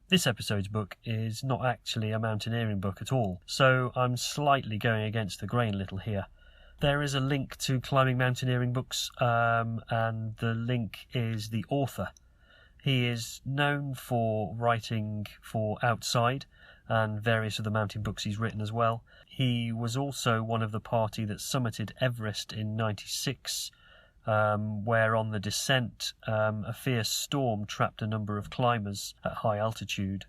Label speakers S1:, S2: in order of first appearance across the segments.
S1: This episode's book is not actually a mountaineering book at all, so I'm slightly going against the grain a little here. There is a link to Climbing Mountaineering books, and the link is the author. He is known for writing for Outside and various other mountain books he's written as well. He was also one of the party that summited Everest in '96, where on the descent a fierce storm trapped a number of climbers at high altitude.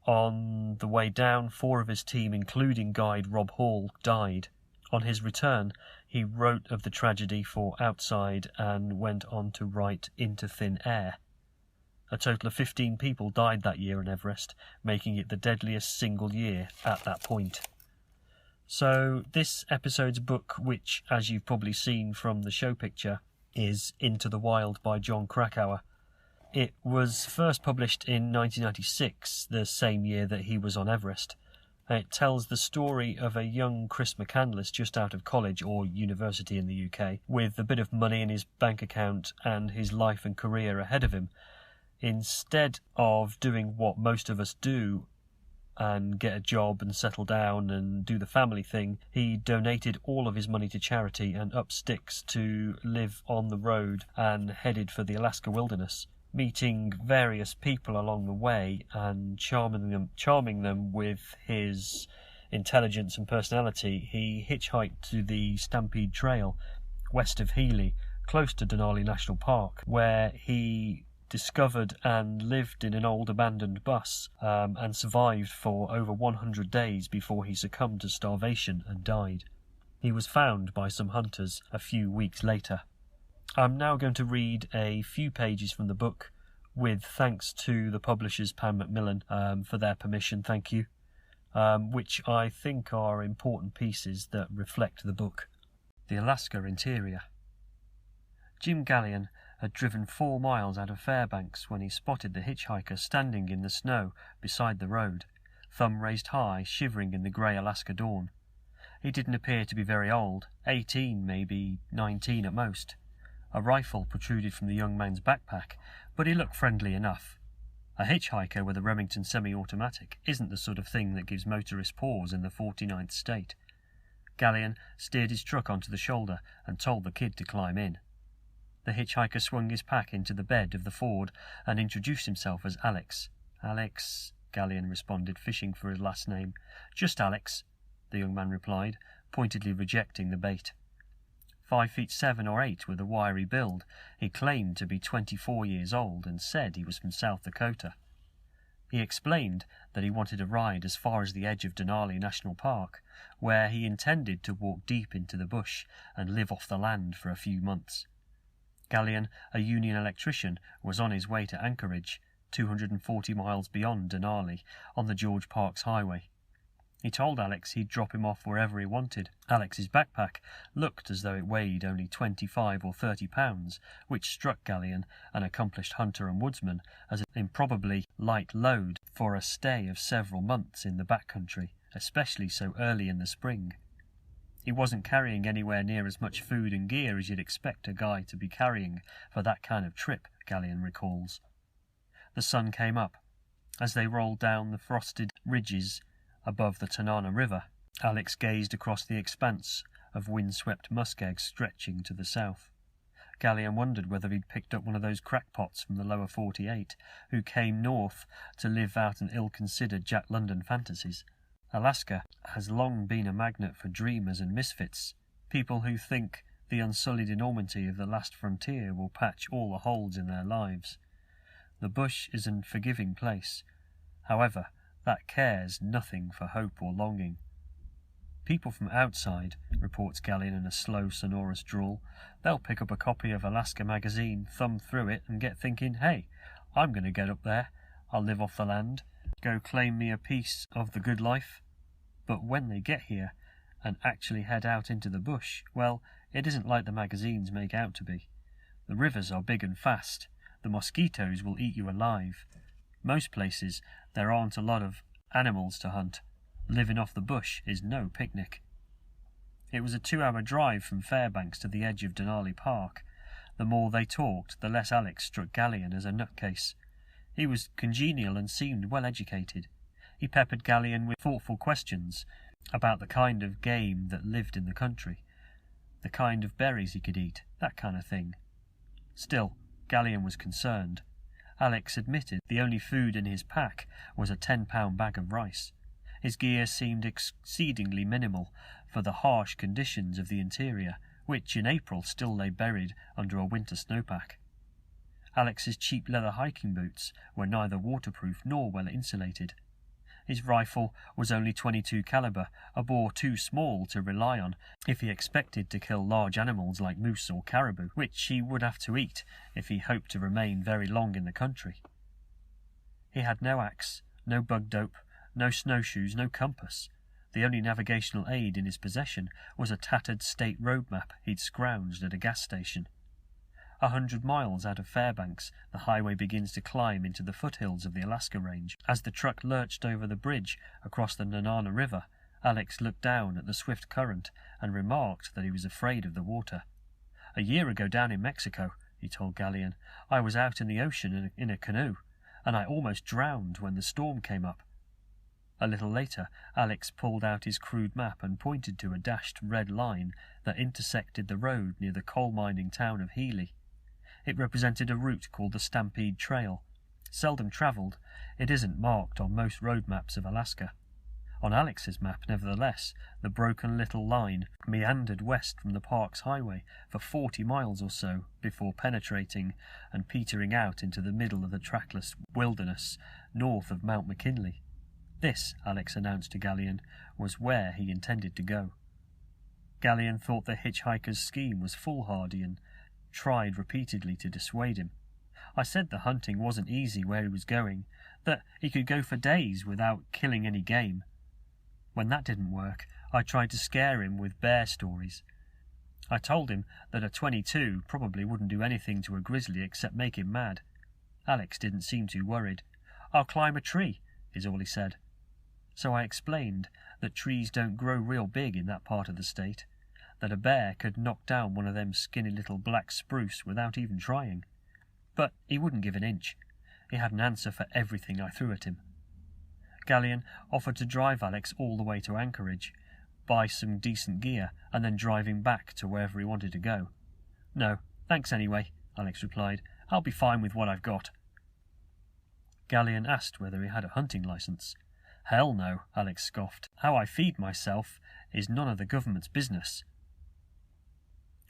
S1: On the way down, 4 of his team, including guide Rob Hall, died. On his return, he wrote of the tragedy for Outside and went on to write Into Thin Air. A total of 15 people died that year on Everest, making it the deadliest single year at that point. So this episode's book, which, as you've probably seen from the show picture, is Into the Wild by John Krakauer. It was first published in 1996, the same year that he was on Everest. It tells the story of a young Chris McCandless just out of college or university in the UK, with a bit of money in his bank account and his life and career ahead of him. Instead of doing what most of us do and get a job and settle down and do the family thing, he donated all of his money to charity and up sticks to live on the road and headed for the Alaska wilderness, meeting various people along the way and charming them with his intelligence and personality. He hitchhiked to the Stampede Trail west of Healy, close to Denali National Park, where he discovered and lived in an old abandoned bus and survived for over 100 days before he succumbed to starvation and died. He was found by some hunters a few weeks later. I'm now going to read a few pages from the book, with thanks to the publishers Pan Macmillan for their permission, thank you, which I think are important pieces that reflect the book. The Alaska Interior. Jim Gallion had driven 4 miles out of Fairbanks when he spotted the hitchhiker standing in the snow beside the road, thumb raised high, shivering in the grey Alaska dawn. He didn't appear to be very old, 18, maybe 19 at most. A rifle protruded from the young man's backpack, but he looked friendly enough. A hitchhiker with a Remington semi-automatic isn't the sort of thing that gives motorists pause in the 49th state. Gallion steered his truck onto the shoulder and told the kid to climb in. The hitchhiker swung his pack into the bed of the Ford and introduced himself as Alex. "Alex," Gallion responded, fishing for his last name. "Just Alex," the young man replied, pointedly rejecting the bait. 5'7" or 8" with a wiry build, he claimed to be 24 years old and said he was from South Dakota. He explained that he wanted a ride as far as the edge of Denali National Park, where he intended to walk deep into the bush and live off the land for a few months. Gallion, a union electrician, was on his way to Anchorage, 240 miles beyond Denali, on the George Parks Highway. He told Alex he'd drop him off wherever he wanted. Alex's backpack looked as though it weighed only 25 or 30 pounds, which struck Gallion, an accomplished hunter and woodsman, as an improbably light load for a stay of several months in the backcountry, especially so early in the spring. He wasn't carrying anywhere near as much food and gear as you'd expect a guy to be carrying for that kind of trip, Gallion recalls. The sun came up. As they rolled down the frosted ridges above the Tanana River, Alex gazed across the expanse of wind-swept muskeg stretching to the south. Gallion wondered whether he'd picked up one of those crackpots from the lower 48 who came north to live out an ill-considered Jack London fantasies. Alaska has long been a magnet for dreamers and misfits, people who think the unsullied enormity of the last frontier will patch all the holes in their lives. The bush is an forgiving place. However, that cares nothing for hope or longing. People from outside, reports Gallion in a slow, sonorous drawl, they'll pick up a copy of Alaska magazine, thumb through it, and get thinking, hey, I'm going to get up there, I'll live off the land, go claim me a piece of the good life. But when they get here and actually head out into the bush, well, it isn't like the magazines make out to be. The rivers are big and fast. The mosquitoes will eat you alive. Most places, there aren't a lot of animals to hunt. Living off the bush is no picnic. It was a 2-hour drive from Fairbanks to the edge of Denali Park. The more they talked, the less Alex struck Gallion as a nutcase. He was congenial and seemed well educated. He peppered Gallian with thoughtful questions about the kind of game that lived in the country, the kind of berries he could eat, that kind of thing. Still, Gallian was concerned. Alex admitted the only food in his pack was a 10-pound bag of rice. His gear seemed exceedingly minimal for the harsh conditions of the interior, which in April still lay buried under a winter snowpack. Alex's cheap leather hiking boots were neither waterproof nor well insulated. His rifle was only .22 caliber, a bore too small to rely on if he expected to kill large animals like moose or caribou, which he would have to eat if he hoped to remain very long in the country. He had no axe, no bug dope, no snowshoes, no compass. The only navigational aid in his possession was a tattered state road map he'd scrounged at a gas station. 100 miles out of Fairbanks, the highway begins to climb into the foothills of the Alaska Range. As the truck lurched over the bridge across the Nanana River, Alex looked down at the swift current and remarked that he was afraid of the water. "A year ago down in Mexico," he told Gallian, "I was out in the ocean in a canoe, and I almost drowned when the storm came up." A little later, Alex pulled out his crude map and pointed to a dashed red line that intersected the road near the coal-mining town of Healy. It represented a route called the Stampede Trail. Seldom travelled, it isn't marked on most road maps of Alaska. On Alex's map, nevertheless, the broken little line meandered west from the park's highway for 40 miles or so before penetrating and petering out into the middle of the trackless wilderness north of Mount McKinley. This, Alex announced to Gallian, was where he intended to go. Gallian thought the hitchhiker's scheme was foolhardy and tried repeatedly to dissuade him. I said the hunting wasn't easy where he was going, that he could go for days without killing any game. When that didn't work, I tried to scare him with bear stories. I told him that a .22 probably wouldn't do anything to a grizzly except make him mad. Alex didn't seem too worried. "I'll climb a tree," is all he said. So I explained that trees don't grow real big in that part of the state, that a bear could knock down one of them skinny little black spruce without even trying. But he wouldn't give an inch. He had an answer for everything I threw at him. Gallian offered to drive Alex all the way to Anchorage, buy some decent gear, and then drive him back to wherever he wanted to go. "No, thanks anyway," Alex replied. "I'll be fine with what I've got." Gallian asked whether he had a hunting license. "Hell no," Alex scoffed. "How I feed myself is none of the government's business."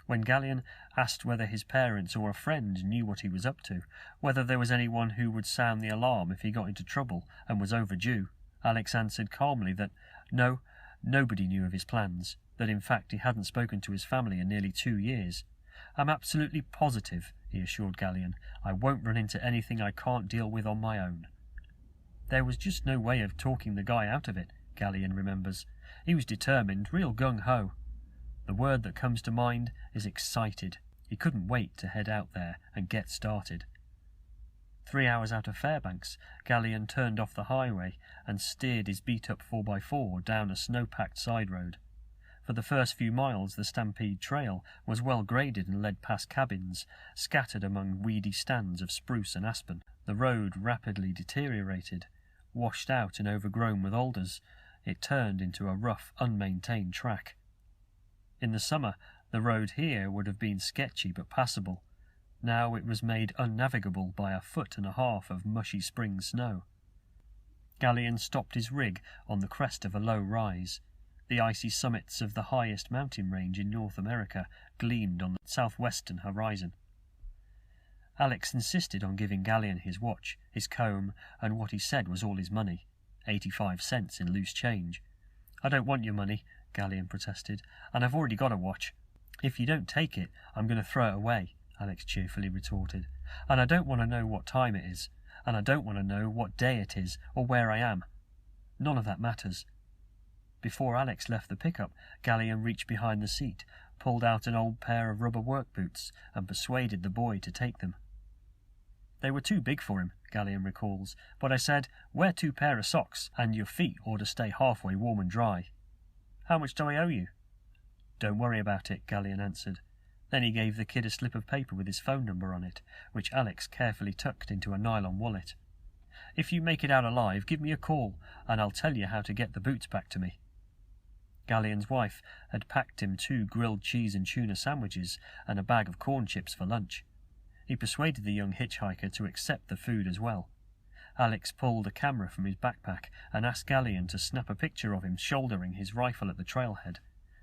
S1: When Gallian asked whether his parents or a friend knew what he was up to, whether there was anyone who would sound the alarm if he got into trouble and was overdue, Alex answered calmly that no, nobody knew of his plans, that in fact he hadn't spoken to his family in nearly 2 years. "I'm absolutely positive," he assured Gallian, "I won't run into anything I can't deal with on my own." There was just no way of talking the guy out of it, Gallian remembers. He was determined, real gung-ho. The word that comes to mind is excited. He couldn't wait to head out there and get started. 3 hours out of Fairbanks, Gallian turned off the highway and steered his beat-up 4x4 down a snow-packed side road. For the first few miles, the Stampede Trail was well graded and led past cabins, scattered among weedy stands of spruce and aspen. The road rapidly deteriorated. Washed out and overgrown with alders, it turned into a rough, unmaintained track. In the summer, the road here would have been sketchy but passable. Now it was made unnavigable by 1.5 feet of mushy spring snow. Gallian stopped his rig on the crest of a low rise. The icy summits of the highest mountain range in North America gleamed on the southwestern horizon. Alex insisted on giving Gallian his watch, his comb, and what he said was all his money, 85 cents in loose change. "I don't want your money," Gallian protested, "and I've already got a watch." "If you don't take it, I'm going to throw it away," Alex cheerfully retorted. "And I don't want to know what time it is, and I don't want to know what day it is or where I am. None of that matters." Before Alex left the pickup, Gallian reached behind the seat, pulled out an old pair of rubber work boots, and persuaded the boy to take them. "They were too big for him," Gallian recalls, "but I said, 'Wear 2 pair of socks, and your feet ought to stay halfway warm and dry.' How much do I owe you?" "Don't worry about it," Gallian answered. Then he gave the kid a slip of paper with his phone number on it, which Alex carefully tucked into a nylon wallet. If you make it out alive, give me a call, and I'll tell you how to get the boots back to me." Galleon's wife had packed him 2 grilled cheese and tuna sandwiches and a bag of corn chips for lunch. He persuaded the young hitchhiker to accept the food as well. Alex pulled a camera from his backpack and asked Galleon to snap a picture of him shouldering his rifle at the trailhead.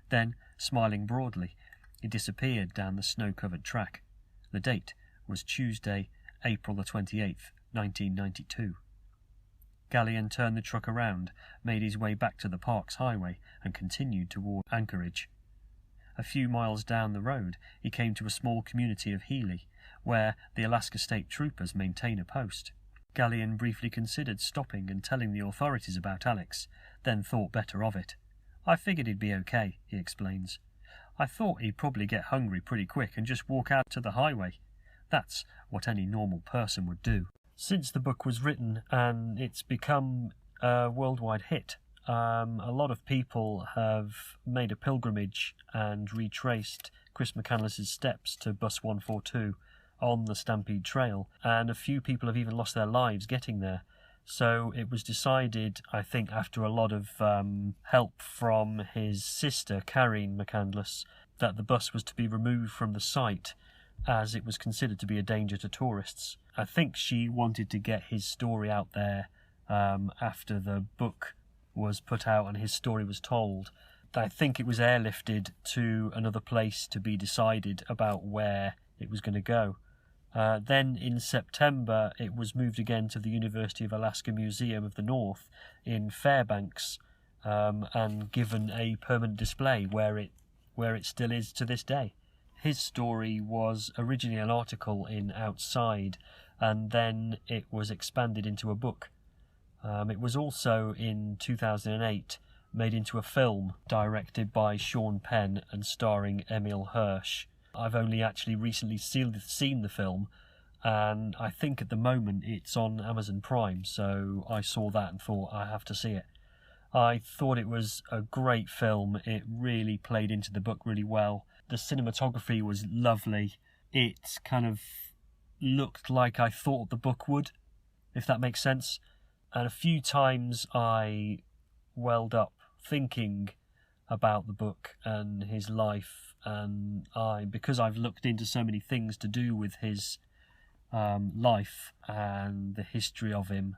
S1: Then, smiling broadly, he disappeared down the snow-covered track. The date was Tuesday, April the 28th, 1992. Galleon turned the truck around, made his way back to the Parks Highway, and continued toward Anchorage. A few miles down the road, he came to a small community of Healy, where the Alaska State Troopers maintain a post. Galleon briefly considered stopping and telling the authorities about Alex, then thought better of it. "I figured he'd be okay," he explains. "I thought he'd probably get hungry pretty quick and just walk out to the highway. That's what any normal person would do." Since the book was written and it's become a worldwide hit, a lot of people have made a pilgrimage and retraced Chris McCandless's steps to Bus 142 on the Stampede Trail, and a few people have even lost their lives getting there. So it was decided, I think after a lot of help from his sister, Carine McCandless, that the bus was to be removed from the site as it was considered to be a danger to tourists. I think she wanted to get his story out there after the book was put out and his story was told. I think it was airlifted to another place to be decided about where it was going to go. Then in September it was moved again to the University of Alaska Museum of the North in Fairbanks and given a permanent display where it still is to this day. His story was originally an article in Outside, and then it was expanded into a book. It was also in 2008 made into a film directed by Sean Penn and starring Emil Hirsch. I've only actually recently seen the film, and I think at the moment it's on Amazon Prime, so I saw that and thought I have to see it. I thought it was a great film. It really played into the book really well. The cinematography was lovely. It kind of looked like I thought the book would, if that makes sense. And a few times I welled up thinking about the book and his life, and because I've looked into so many things to do with his life and the history of him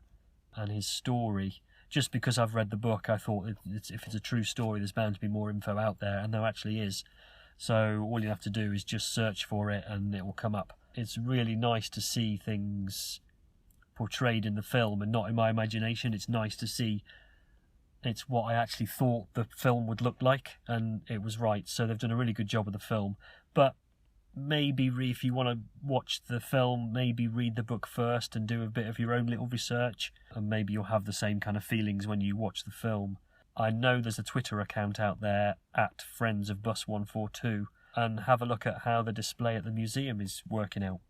S1: and his story, just because I've read the book, I thought if it's a true story, there's bound to be more info out there, and there actually is. So all you have to do is just search for it and it will come up. It's really nice to see things portrayed in the film and not in my imagination. It's nice to see it's what I actually thought the film would look like, and it was right. So they've done a really good job with the film. But maybe if you want to watch the film, maybe read the book first and do a bit of your own little research, and maybe you'll have the same kind of feelings when you watch the film. I know there's a Twitter account out there at Friends of Bus 142, and have a look at how the display at the museum is working out.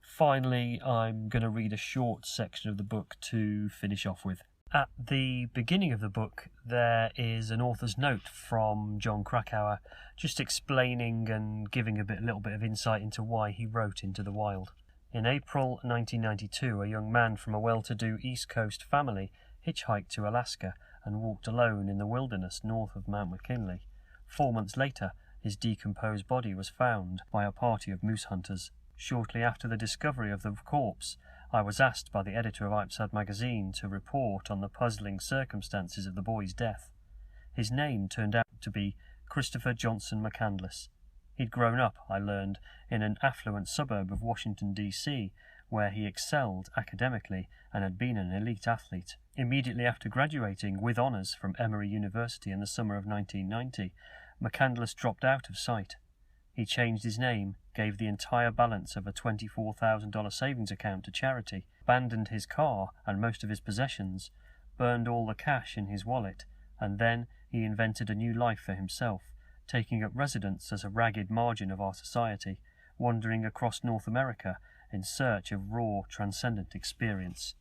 S1: Finally, I'm going to read a short section of the book to finish off with. At the beginning of the book, there is an author's note from John Krakauer, just explaining and giving a little bit of insight into why he wrote Into the Wild. In April 1992, a young man from a well-to-do East Coast family hitchhiked to Alaska and walked alone in the wilderness north of Mount McKinley. 4 months later, his decomposed body was found by a party of moose hunters. Shortly after the discovery of the corpse, I was asked by the editor of IPSAD magazine to report on the puzzling circumstances of the boy's death. His name turned out to be Christopher Johnson McCandless. He'd grown up, I learned, in an affluent suburb of Washington, D.C., where he excelled academically and had been an elite athlete. Immediately after graduating with honours from Emory University in the summer of 1990, McCandless dropped out of sight. He changed his name, gave the entire balance of a $24,000 savings account to charity, abandoned his car and most of his possessions, burned all the cash in his wallet, and then he invented a new life for himself, taking up residence as a ragged margin of our society, wandering across North America in search of raw, transcendent experience.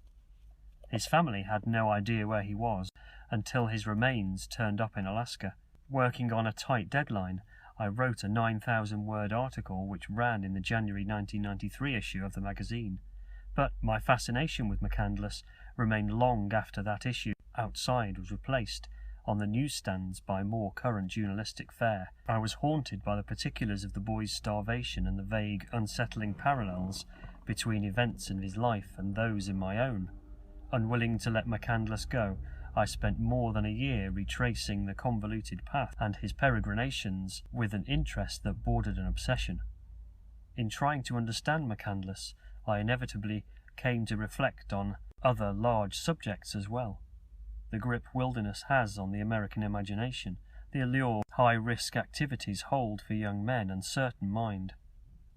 S1: His family had no idea where he was until his remains turned up in Alaska. Working on a tight deadline, I wrote a 9,000-word article which ran in the January 1993 issue of the magazine. But my fascination with McCandless remained long after that issue outside was replaced on the newsstands by more current journalistic fare. I was haunted by the particulars of the boy's starvation and the vague, unsettling parallels between events in his life and those in my own. Unwilling to let McCandless go, I spent more than a year retracing the convoluted path and his peregrinations with an interest that bordered an obsession. In trying to understand McCandless, I inevitably came to reflect on other large subjects as well. The grip wilderness has on the American imagination, the allure high-risk activities hold for young men uncertain mind,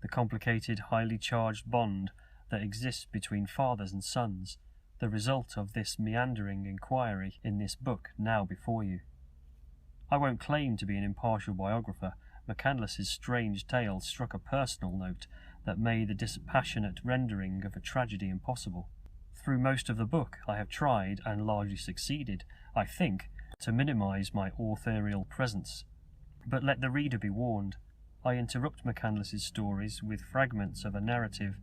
S1: the complicated, highly charged bond that exists between fathers and sons, the result of this meandering inquiry in this book now before you. I won't claim to be an impartial biographer. McCandless's strange tale struck a personal note that made the dispassionate rendering of a tragedy impossible. Through most of the book I have tried, and largely succeeded, I think, to minimise my authorial presence. But let the reader be warned. I interrupt McCandless's stories with fragments of a narrative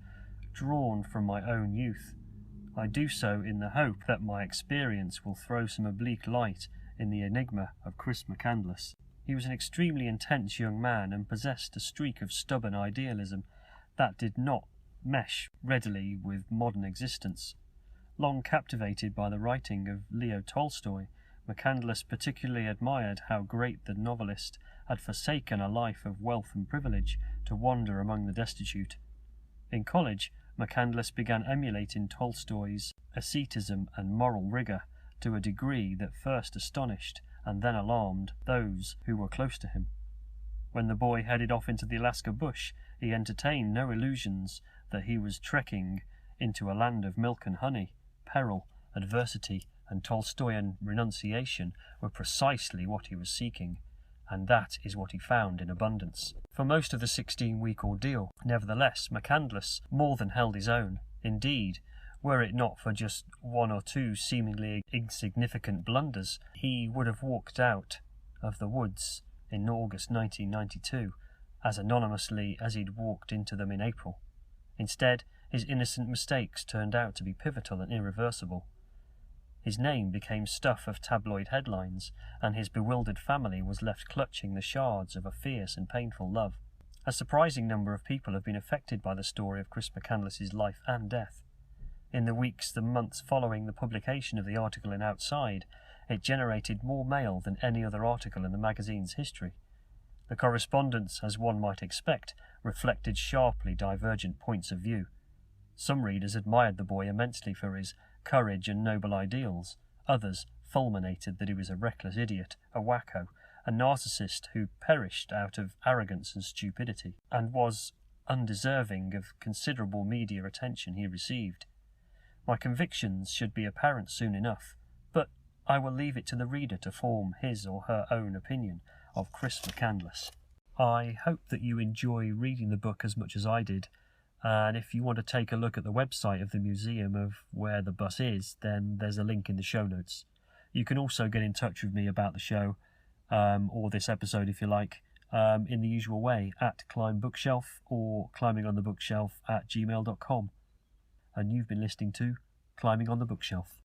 S1: drawn from my own youth. I do so in the hope that my experience will throw some oblique light in the enigma of Chris McCandless. He was an extremely intense young man and possessed a streak of stubborn idealism that did not mesh readily with modern existence. Long captivated by the writing of Leo Tolstoy, McCandless particularly admired how great the novelist had forsaken a life of wealth and privilege to wander among the destitute. In college, McCandless began emulating Tolstoy's asceticism and moral rigour to a degree that first astonished and then alarmed those who were close to him. When the boy headed off into the Alaska bush, he entertained no illusions that he was trekking into a land of milk and honey. Peril, adversity, and Tolstoyan renunciation were precisely what he was seeking, and that is what he found in abundance. For most of the 16-week ordeal, nevertheless, McCandless more than held his own. Indeed, were it not for just one or two seemingly insignificant blunders, he would have walked out of the woods in August 1992 as anonymously as he'd walked into them in April. Instead, his innocent mistakes turned out to be pivotal and irreversible. His name became stuff of tabloid headlines, and his bewildered family was left clutching the shards of a fierce and painful love. A surprising number of people have been affected by the story of Chris McCandless's life and death. In the weeks, the months following the publication of the article in Outside, it generated more mail than any other article in the magazine's history. The correspondence, as one might expect, reflected sharply divergent points of view. Some readers admired the boy immensely for his courage and noble ideals. Others fulminated that he was a reckless idiot, a wacko, a narcissist who perished out of arrogance and stupidity, and was undeserving of considerable media attention he received. My convictions should be apparent soon enough, but I will leave it to the reader to form his or her own opinion of Chris McCandless. I hope that you enjoy reading the book as much as I did, and if you want to take a look at the website of the museum of where the bus is, then there's a link in the show notes. You can also get in touch with me about the show, or this episode if you like, in the usual way, at climbingonthebookshelf or climbingonthebookshelf@gmail.com. And you've been listening to Climbing on the Bookshelf.